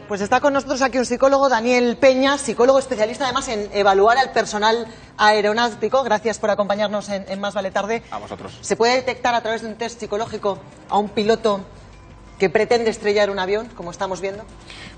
Pues está con nosotros aquí un psicólogo, Daniel Peña, psicólogo especialista además en evaluar al personal aeronáutico. Gracias por acompañarnos en Más Vale Tarde. A vosotros. ¿Se puede detectar a través de un test psicológico a un piloto que pretende estrellar un avión, como estamos viendo?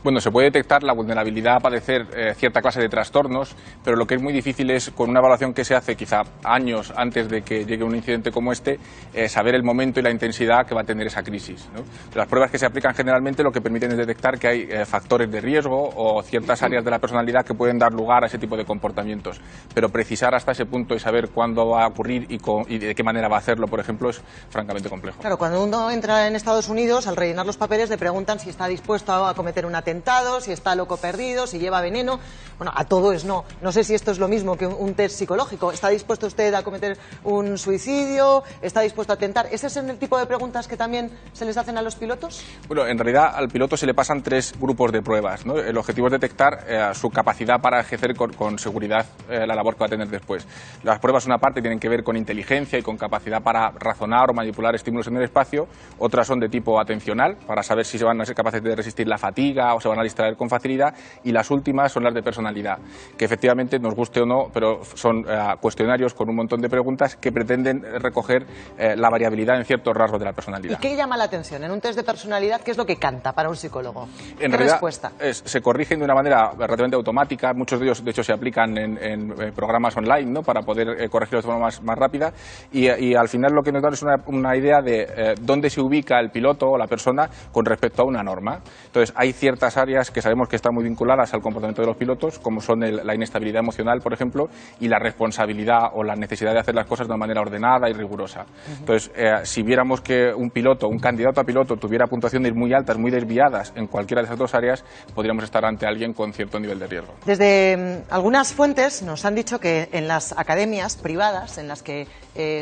Bueno, se puede detectar la vulnerabilidad a padecer cierta clase de trastornos, pero lo que es muy difícil es, con una evaluación que se hace quizá años antes de que llegue un incidente como este, saber el momento y la intensidad que va a tener esa crisis, ¿no? Las pruebas que se aplican generalmente lo que permiten es detectar que hay factores de riesgo o ciertas áreas de la personalidad que pueden dar lugar a ese tipo de comportamientos, pero precisar hasta ese punto y saber cuándo va a ocurrir y de qué manera va a hacerlo, por ejemplo, es francamente complejo. Claro, cuando uno entra en Estados Unidos, al rellenar los papeles le preguntan si está dispuesto a cometer un atentado, si está loco perdido, si lleva veneno. Bueno, a todo es no. No sé si esto es lo mismo que un test psicológico. ¿Está dispuesto usted a cometer un suicidio? ¿Está dispuesto a atentar? ¿Ese es el tipo de preguntas que también se les hacen a los pilotos? Bueno, en realidad al piloto se le pasan 3 grupos de pruebas, ¿no? El objetivo es detectar su capacidad para ejercer con seguridad la labor que va a tener después. Las pruebas, una parte, tienen que ver con inteligencia y con capacidad para razonar o manipular estímulos en el espacio. Otras son de tipo atencional, para saber si se van a ser capaces de resistir la fatiga o se van a distraer con facilidad. Y las últimas son las de personalidad, que efectivamente, nos guste o no, pero son cuestionarios con un montón de preguntas que pretenden recoger la variabilidad en ciertos rasgos de la personalidad. ¿Y qué llama la atención en un test de personalidad? ¿Qué es lo que canta para un psicólogo? En ¿Qué realidad, respuesta? Se corrigen de una manera relativamente automática. Muchos de ellos, de hecho, se aplican en programas online, ¿no?, para poder corregirlos de forma más rápida. Y al final lo que nos dan es una idea de dónde se ubica el piloto o la persona con respecto a una norma. Entonces, hay ciertas áreas que sabemos que están muy vinculadas al comportamiento de los pilotos, como son la inestabilidad emocional, por ejemplo, y la responsabilidad o la necesidad de hacer las cosas de una manera ordenada y rigurosa. Entonces, si viéramos que un piloto, un candidato a piloto, tuviera puntuaciones muy altas, muy desviadas en cualquiera de esas dos áreas, podríamos estar ante alguien con cierto nivel de riesgo. Desde algunas fuentes nos han dicho que en las academias privadas en las que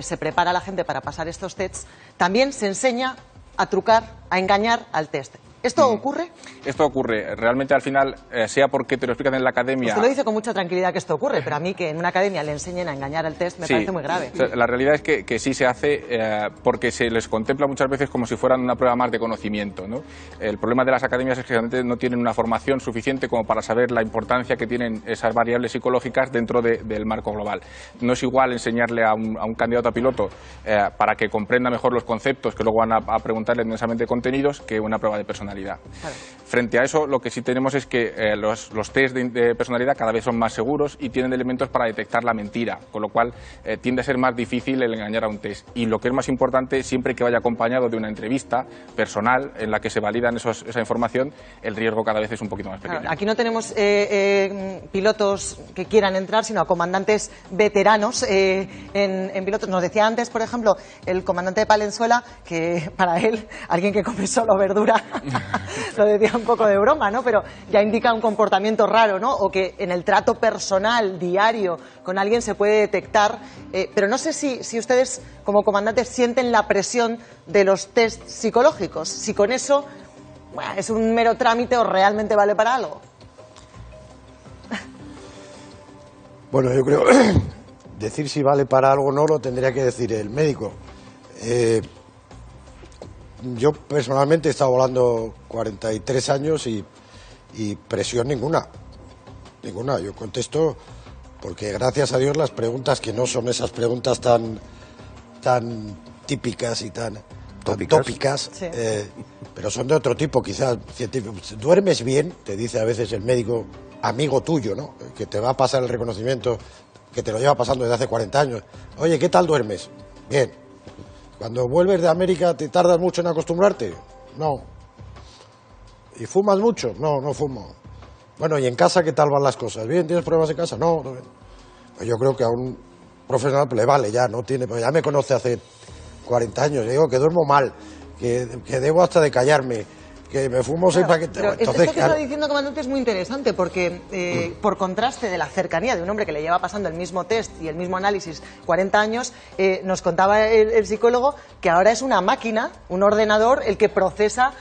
se prepara la gente para pasar estos tests, también se enseña a trucar, a engañar al test. ¿Esto ocurre? Esto ocurre. Realmente, al final, sea porque te lo explican en la academia... Usted lo dice con mucha tranquilidad que esto ocurre, pero a mí que en una academia le enseñen a engañar al test me parece muy grave. O sea, la realidad es que sí se hace porque se les contempla muchas veces como si fueran una prueba más de conocimiento, ¿no? El problema de las academias es que realmente no tienen una formación suficiente como para saber la importancia que tienen esas variables psicológicas dentro del marco global. No es igual enseñarle a un candidato a piloto para que comprenda mejor los conceptos que luego van a preguntarle en un examen de contenidos que una prueba de personalidad. Claro. Frente a eso, lo que sí tenemos es que los test de personalidad cada vez son más seguros y tienen elementos para detectar la mentira, con lo cual tiende a ser más difícil el engañar a un test. Y lo que es más importante, siempre que vaya acompañado de una entrevista personal en la que se validan esa información, el riesgo cada vez es un poquito más pequeño. Claro, aquí no tenemos pilotos que quieran entrar, sino a comandantes veteranos en pilotos. Nos decía antes, por ejemplo, el comandante de Palenzuela, que para él, alguien que come solo verdura, lo decía un poco de broma, ¿no? Pero ya indica un comportamiento raro, ¿no? O que en el trato personal, diario, con alguien se puede detectar. Pero no sé si ustedes, como comandantes, sienten la presión de los test psicológicos. Si con eso, bueno, es un mero trámite o realmente vale para algo. Bueno, yo creo decir si vale para algo o no lo tendría que decir el médico. Yo personalmente he estado volando 43 años y presión ninguna. Yo contesto porque, gracias a Dios, las preguntas que no son esas preguntas tan típicas y tan tópicas, sí, pero son de otro tipo, quizás científico. ¿Duermes bien?, te dice a veces el médico amigo tuyo, ¿no?, que te va a pasar el reconocimiento, que te lo lleva pasando desde hace 40 años. Oye, ¿qué tal duermes? Bien. Cuando vuelves de América, ¿te tardas mucho en acostumbrarte? No. ¿Y fumas mucho? No, no fumo. Bueno, ¿y en casa qué tal van las cosas? ¿Bien? ¿Tienes problemas en casa? No, no. Pues yo creo que a un profesional le vale ya, no tiene, pues ya me conoce hace 40 años, yo digo que duermo mal, que debo hasta de callarme, que me fumo 6 paquetes. Entonces, esto que está diciendo, comandante, es muy interesante porque, por contraste de la cercanía de un hombre que le lleva pasando el mismo test y el mismo análisis 40 años, nos contaba el psicólogo que ahora es una máquina, un ordenador, el que procesa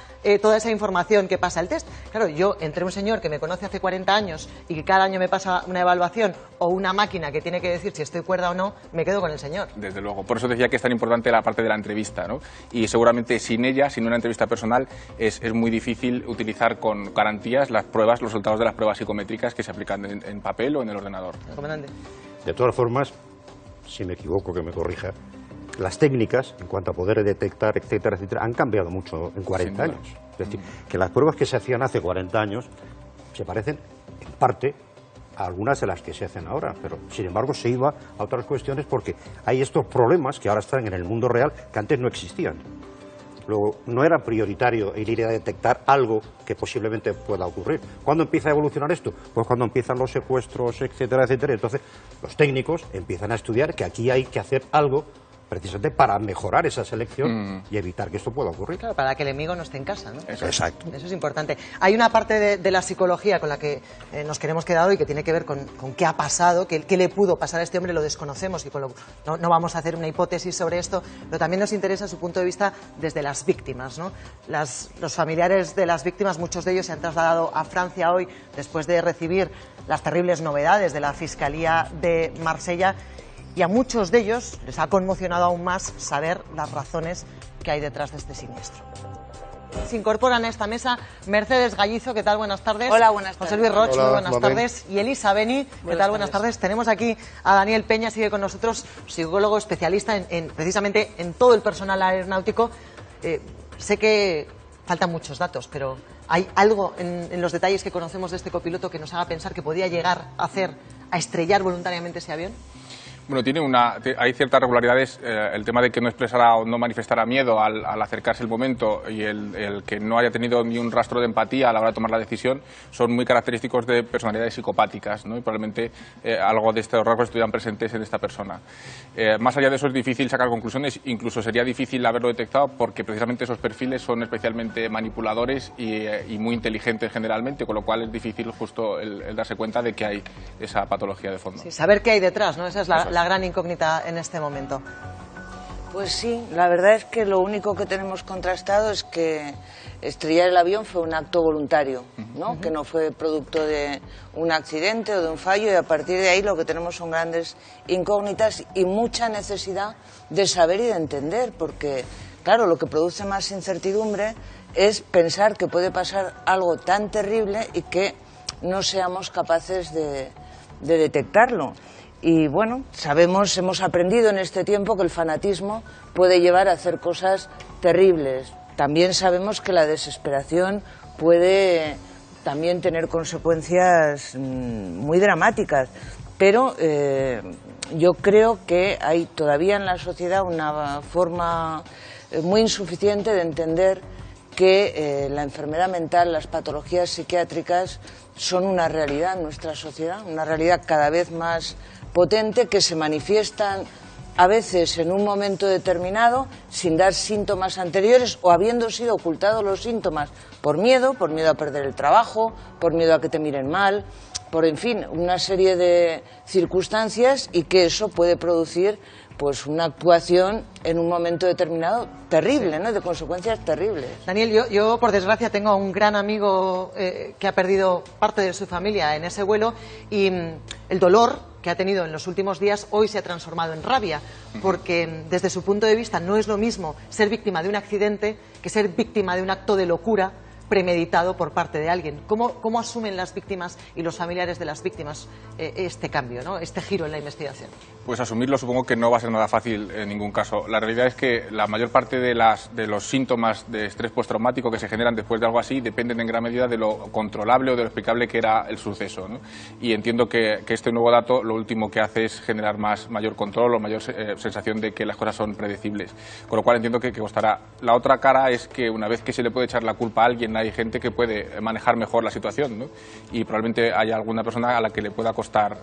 toda esa información que pasa el test. Claro, yo entre un señor que me conoce hace 40 años y que cada año me pasa una evaluación o una máquina que tiene que decir si estoy cuerda o no, me quedo con el señor. Desde luego, por eso decía que es tan importante la parte de la entrevista, ¿no? Y seguramente sin ella, sin una entrevista personal, es muy difícil utilizar con garantías las pruebas, los resultados de las pruebas psicométricas que se aplican en papel o en el ordenador. Comandante. De todas formas, si me equivoco, que me corrija, las técnicas, en cuanto a poder detectar, etcétera, etcétera, han cambiado mucho en 40 años. Es decir, que las pruebas que se hacían hace 40 años se parecen, en parte, a algunas de las que se hacen ahora, pero sin embargo se iba a otras cuestiones porque hay estos problemas que ahora están en el mundo real que antes no existían. Luego, no era prioritario ir a detectar algo que posiblemente pueda ocurrir. ¿Cuándo empieza a evolucionar esto? Pues cuando empiezan los secuestros, etcétera, etcétera. Entonces, los técnicos empiezan a estudiar que aquí hay que hacer algo precisamente para mejorar esa selección y evitar que esto pueda ocurrir. Claro, para que el enemigo no esté en casa, ¿no? Exacto. Eso es importante. Hay una parte de la psicología con la que nos queremos quedar hoy que tiene que ver con qué ha pasado, qué le pudo pasar a este hombre, lo desconocemos y no vamos a hacer una hipótesis sobre esto, pero también nos interesa su punto de vista desde las víctimas, ¿no? Los familiares de las víctimas, muchos de ellos se han trasladado a Francia hoy después de recibir las terribles novedades de la Fiscalía de Marsella. Y a muchos de ellos les ha conmocionado aún más saber las razones que hay detrás de este siniestro. Se incorporan a esta mesa Mercedes Gallizo, ¿qué tal? Buenas tardes. Hola, buenas tardes. José Luis Roch, Hola, muy buenas tardes. Y Elisa Beni, ¿qué tal? Buenas tardes. Tenemos aquí a Daniel Peña, sigue con nosotros, psicólogo especialista precisamente en todo el personal aeronáutico. Sé que faltan muchos datos, pero ¿hay algo en los detalles que conocemos de este copiloto que nos haga pensar que podía llegar a estrellar voluntariamente ese avión? Bueno, hay ciertas regularidades, el tema de que no expresara o no manifestara miedo al acercarse el momento y el que no haya tenido ni un rastro de empatía a la hora de tomar la decisión son muy característicos de personalidades psicopáticas, ¿no? Y probablemente algo de estos rasgos estuvieran presentes en esta persona. Más allá de eso es difícil sacar conclusiones, incluso sería difícil haberlo detectado porque precisamente esos perfiles son especialmente manipuladores y muy inteligentes generalmente, con lo cual es difícil justo el darse cuenta de que hay esa patología de fondo. Sí, saber qué hay detrás, ¿no? Esa es la gran incógnita en este momento. Pues sí, la verdad es que lo único que tenemos contrastado es que estrellar el avión fue un acto voluntario, ¿no? Que no fue producto de un accidente o de un fallo, y a partir de ahí lo que tenemos son grandes incógnitas y mucha necesidad de saber y de entender, porque claro, lo que produce más incertidumbre es pensar que puede pasar algo tan terrible y que no seamos capaces de detectarlo. Y bueno, hemos aprendido en este tiempo que el fanatismo puede llevar a hacer cosas terribles. También sabemos que la desesperación puede también tener consecuencias muy dramáticas. Pero yo creo que hay todavía en la sociedad una forma muy insuficiente de entender que la enfermedad mental, las patologías psiquiátricas son una realidad en nuestra sociedad, una realidad cada vez más potente, que se manifiestan a veces en un momento determinado sin dar síntomas anteriores o habiendo sido ocultados los síntomas por miedo a perder el trabajo, por miedo a que te miren mal, por, en fin, una serie de circunstancias, y que eso puede producir pues una actuación en un momento determinado terrible, ¿no? De consecuencias terribles. Daniel, yo por desgracia tengo a un gran amigo que ha perdido parte de su familia en ese vuelo, y el dolor que ha tenido en los últimos días hoy se ha transformado en rabia, porque desde su punto de vista no es lo mismo ser víctima de un accidente que ser víctima de un acto de locura premeditado por parte de alguien. ¿Cómo asumen las víctimas y los familiares de las víctimas este cambio, ¿no? Este giro en la investigación? Pues asumirlo supongo que no va a ser nada fácil en ningún caso. La realidad es que la mayor parte de los síntomas de estrés postraumático que se generan después de algo así dependen en gran medida de lo controlable o de lo explicable que era el suceso, ¿no? Y entiendo que este nuevo dato lo último que hace es generar mayor control o mayor sensación de que las cosas son predecibles. Con lo cual entiendo que costará. La otra cara es que una vez que se le puede echar la culpa a alguien, hay gente que puede manejar mejor la situación, ¿no? Y probablemente haya alguna persona a la que le pueda costar,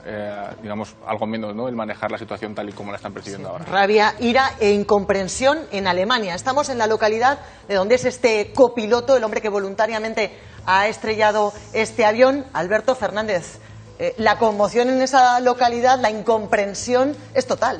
digamos, algo menos, ¿no? El manejar la situación tal y como la están percibiendo ahora. Rabia, ira e incomprensión en Alemania. Estamos en la localidad de donde es este copiloto, el hombre que voluntariamente ha estrellado este avión, Alberto Fernández. La conmoción en esa localidad, la incomprensión es total.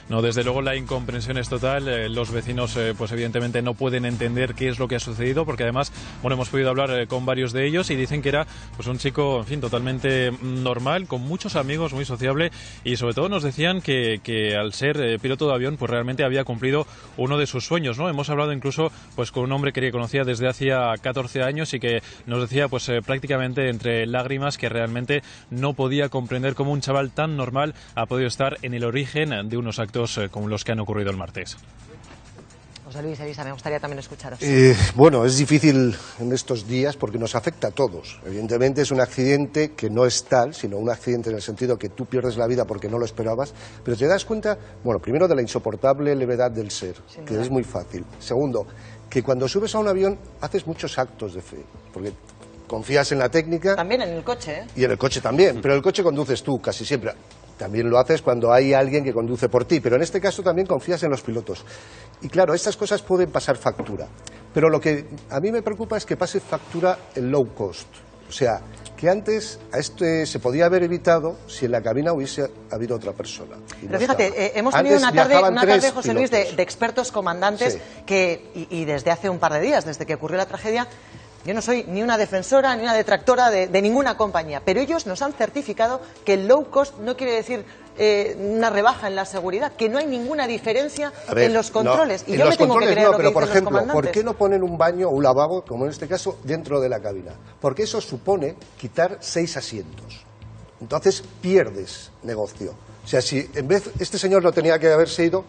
No, desde luego la incomprensión es total. Los vecinos, pues evidentemente no pueden entender qué es lo que ha sucedido, porque además, bueno, hemos podido hablar con varios de ellos y dicen que era, pues, un chico, en fin, totalmente normal, con muchos amigos, muy sociable, y sobre todo nos decían que al ser piloto de avión, pues realmente había cumplido uno de sus sueños, ¿no? Hemos hablado incluso, pues, con un hombre que conocía desde hacía 14 años y que nos decía, pues, prácticamente entre lágrimas, que realmente no podía comprender cómo un chaval tan normal ha podido estar en el origen de unos actos como los que han ocurrido el martes. José Luis, Elisa, me gustaría también escucharos. Bueno, es difícil en estos días porque nos afecta a todos. Evidentemente es un accidente que no es tal, sino un accidente en el sentido que tú pierdes la vida porque no lo esperabas, pero te das cuenta, bueno, primero de la insoportable levedad del ser, que es muy fácil. Segundo, que cuando subes a un avión haces muchos actos de fe, porque confías en la técnica. También en el coche, ¿eh? Y en el coche también, pero el coche conduces tú casi siempre. También lo haces cuando hay alguien que conduce por ti, pero en este caso también confías en los pilotos. Y claro, estas cosas pueden pasar factura, pero lo que a mí me preocupa es que pase factura el low cost. O sea, que antes a se podía haber evitado si en la cabina hubiese habido otra persona. Pero fíjate, hemos tenido una tarde, José Luis, de expertos comandantes, sí, y desde hace un par de días, desde que ocurrió la tragedia, yo no soy ni una defensora ni una detractora de ninguna compañía, pero ellos nos han certificado que el low cost no quiere decir una rebaja en la seguridad, que no hay ninguna diferencia en los controles. No, y yo me tengo que creer lo que dicen los comandantes. Pero, por ejemplo, ¿por qué no ponen un baño o un lavabo, como en este caso, dentro de la cabina? Porque eso supone quitar 6 asientos. Entonces pierdes negocio. O sea, si en vez este señor no tenía que haberse ido,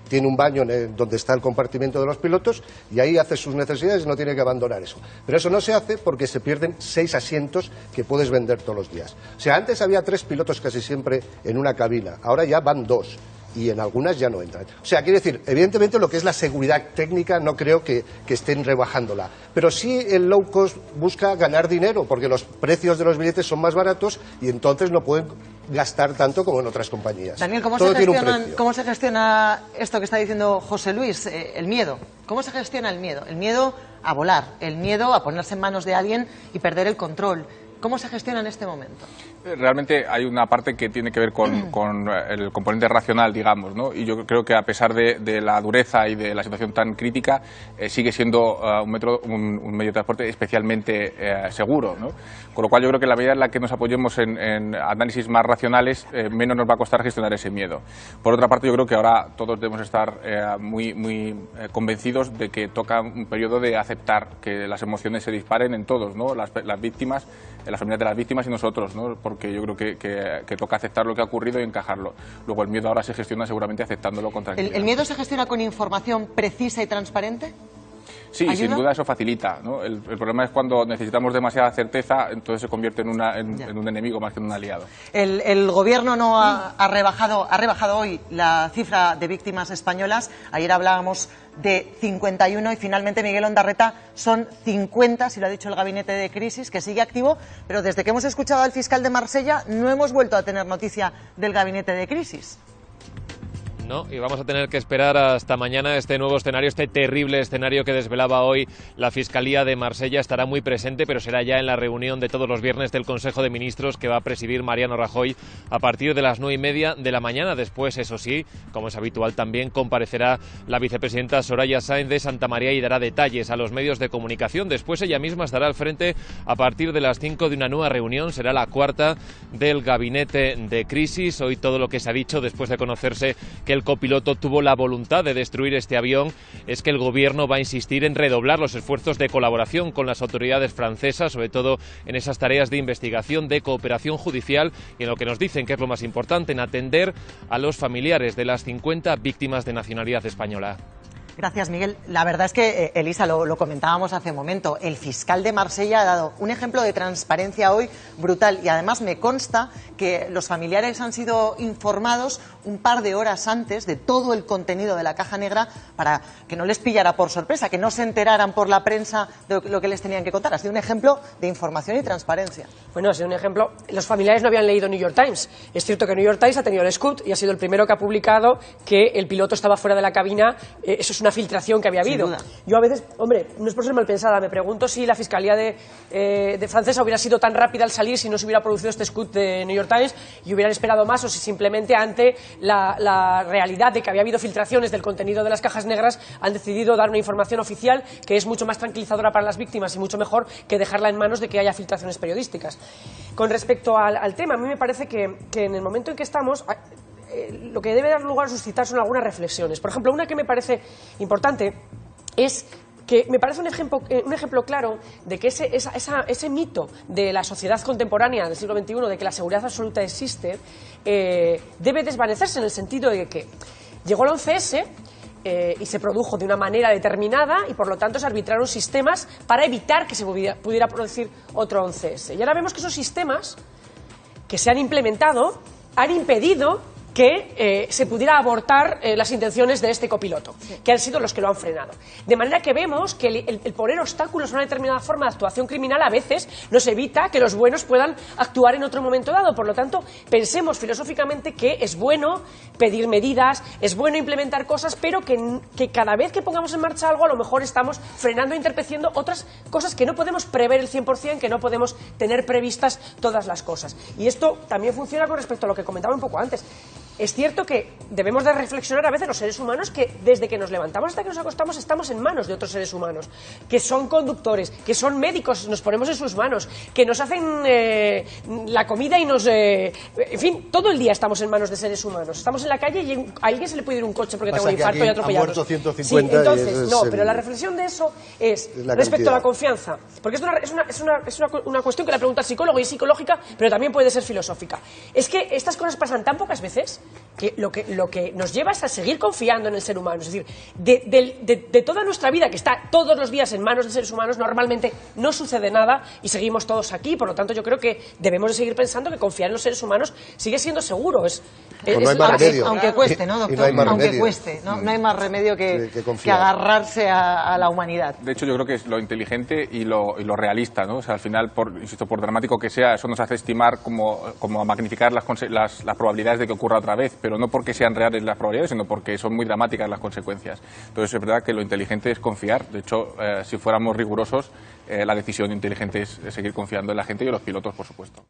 tiene un baño donde está el compartimento de los pilotos y ahí hace sus necesidades y no tiene que abandonar eso. Pero eso no se hace porque se pierden 6 asientos que puedes vender todos los días. O sea, antes había 3 pilotos casi siempre en una cabina, ahora ya van 2. Y en algunas ya no entran. O sea, quiero decir, evidentemente lo que es la seguridad técnica no creo que estén rebajándola. Pero sí el low cost busca ganar dinero, porque los precios de los billetes son más baratos y entonces no pueden gastar tanto como en otras compañías. Daniel, ¿cómo se gestiona esto que está diciendo José Luis, el miedo? ¿Cómo se gestiona el miedo? El miedo a volar, el miedo a ponerse en manos de alguien y perder el control. ¿Cómo se gestiona en este momento? Realmente hay una parte que tiene que ver con el componente racional, digamos, ¿no? Y yo creo que a pesar de la dureza y de la situación tan crítica, sigue siendo un medio de transporte especialmente seguro, ¿no? Con lo cual yo creo que la medida en la que nos apoyemos en análisis más racionales, menos nos va a costar gestionar ese miedo. Por otra parte, yo creo que ahora todos debemos estar muy convencidos de que toca un periodo de aceptar que las emociones se disparen en todos, ¿no? Las víctimas, las familias de las víctimas y nosotros, ¿no? Porque yo creo que toca aceptar lo que ha ocurrido y encajarlo. Luego el miedo ahora se gestiona seguramente aceptándolo con tranquilidad. ¿El miedo se gestiona con información precisa y transparente? Sí, ¿ayuda? Sin duda eso facilita, ¿no? El problema es cuando necesitamos demasiada certeza, entonces se convierte en un enemigo más que en un aliado. El gobierno no ha rebajado hoy la cifra de víctimas españolas. Ayer hablábamos de 51 y finalmente, Miguel Ondarreta, son 50, si lo ha dicho el gabinete de crisis, que sigue activo, pero desde que hemos escuchado al fiscal de Marsella no hemos vuelto a tener noticia del gabinete de crisis. No, y vamos a tener que esperar hasta mañana este nuevo escenario, este terrible escenario que desvelaba hoy la Fiscalía de Marsella. Estará muy presente, pero será ya en la reunión de todos los viernes del Consejo de Ministros que va a presidir Mariano Rajoy a partir de las 9:30 de la mañana. Después, eso sí, como es habitual también, comparecerá la vicepresidenta Soraya Sáenz de Santamaría y dará detalles a los medios de comunicación. Después ella misma estará al frente a partir de las 5 de una nueva reunión. Será la cuarta del gabinete de crisis. Hoy todo lo que se ha dicho después de conocerse que el copiloto tuvo la voluntad de destruir este avión es que el gobierno va a insistir en redoblar los esfuerzos de colaboración con las autoridades francesas, sobre todo en esas tareas de investigación, de cooperación judicial y en lo que nos dicen que es lo más importante, en atender a los familiares de las 50 víctimas de nacionalidad española. Gracias, Miguel. La verdad es que, Elisa, lo comentábamos hace un momento, el fiscal de Marsella ha dado un ejemplo de transparencia hoy brutal y además me consta que los familiares han sido informados un par de horas antes de todo el contenido de la caja negra para que no les pillara por sorpresa, que no se enteraran por la prensa de lo que les tenían que contar. Ha sido un ejemplo de información y transparencia. Bueno, ha sido un ejemplo. Los familiares no habían leído New York Times. Es cierto que New York Times ha tenido el scoop y ha sido el primero que ha publicado que el piloto estaba fuera de la cabina. Eso es una filtración que había habido. Yo a veces, hombre, no es por ser mal pensada, me pregunto si la Fiscalía de francesa hubiera sido tan rápida al salir si no se hubiera producido este scoop de New York Times y hubieran esperado más, o si simplemente ante la realidad de que había habido filtraciones del contenido de las cajas negras han decidido dar una información oficial que es mucho más tranquilizadora para las víctimas y mucho mejor que dejarla en manos de que haya filtraciones periodísticas. Con respecto al tema, a mí me parece que en el momento en que estamos, lo que debe dar lugar a suscitar son algunas reflexiones. Por ejemplo, una que me parece importante es que me parece un ejemplo claro de que ese mito de la sociedad contemporánea del siglo XXI, de que la seguridad absoluta existe, debe desvanecerse, en el sentido de que llegó la 11S y se produjo de una manera determinada y por lo tanto se arbitraron sistemas para evitar que se pudiera producir otro 11S. Y ahora vemos que esos sistemas que se han implementado han impedido que se pudiera abortar las intenciones de este copiloto, que han sido los que lo han frenado. De manera que vemos que el poner obstáculos a una determinada forma de actuación criminal a veces nos evita que los buenos puedan actuar en otro momento dado. Por lo tanto, pensemos filosóficamente que es bueno pedir medidas, es bueno implementar cosas, pero que cada vez que pongamos en marcha algo, a lo mejor estamos frenando e interpiciendo otras cosas que no podemos prever el 100%, que no podemos tener previstas todas las cosas. Y esto también funciona con respecto a lo que comentaba un poco antes. Es cierto que debemos de reflexionar a veces los seres humanos que desde que nos levantamos hasta que nos acostamos estamos en manos de otros seres humanos, que son conductores, que son médicos, nos ponemos en sus manos, que nos hacen la comida y nos... en fin, todo el día estamos en manos de seres humanos. Estamos en la calle y a alguien se le puede ir un coche porque tengo un infarto y atropellado. Han muerto 150 sí, entonces, no, pero la reflexión de eso es respecto a la confianza, porque es una cuestión que la pregunta al psicólogo y es psicológica, pero también puede ser filosófica. Es que estas cosas pasan tan pocas veces que lo que nos lleva es a seguir confiando en el ser humano. Es decir, de toda nuestra vida, que está todos los días en manos de seres humanos, normalmente no sucede nada y seguimos todos aquí. Por lo tanto, yo creo que debemos de seguir pensando que confiar en los seres humanos sigue siendo seguro. No hay más remedio. Aunque cueste, ¿no, doctor? Aunque cueste, ¿no? No hay más remedio que agarrarse a la humanidad. De hecho, yo creo que es lo inteligente y lo realista, ¿no? O sea, al final, insisto, por dramático que sea, eso nos hace estimar como magnificar las probabilidades de que ocurra otra vez, pero no porque sean reales las probabilidades, sino porque son muy dramáticas las consecuencias. Entonces es verdad que lo inteligente es confiar. De hecho, si fuéramos rigurosos, la decisión inteligente es seguir confiando en la gente y en los pilotos, por supuesto.